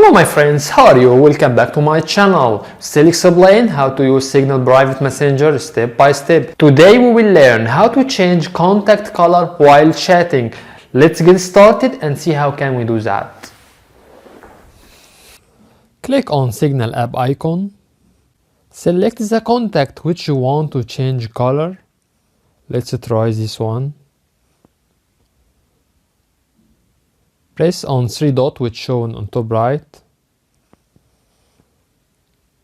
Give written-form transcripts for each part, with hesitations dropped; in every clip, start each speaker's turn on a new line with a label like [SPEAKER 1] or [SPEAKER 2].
[SPEAKER 1] Hello my friends, how are you? Welcome back to my channel. Still explain how to use Signal Private Messenger step by step. Today we will learn how to change contact color while chatting. Let's get started and see how can we do that. Click on Signal app icon. Select the contact which you want to change color. Let's try this one. Press on 3 dots which shown on top right.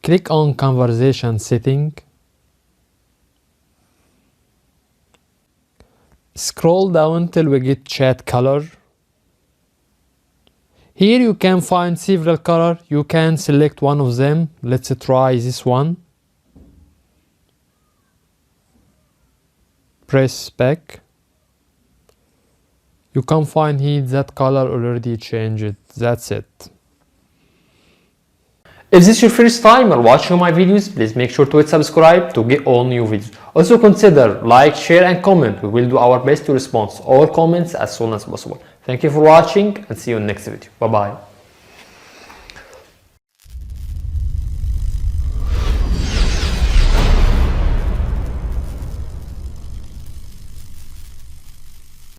[SPEAKER 1] Click on conversation setting. Scroll down till we get chat color. Here you can find several colors. You can select one of them. Let's try this one. Press back. You can find here that color already changed. That's it. If this is your first time or watching my videos, please make sure to hit subscribe to get all new videos. Also consider like, share and comment. We will do our best to respond to all comments as soon as possible. Thank you for watching and see you in the next video. Bye bye.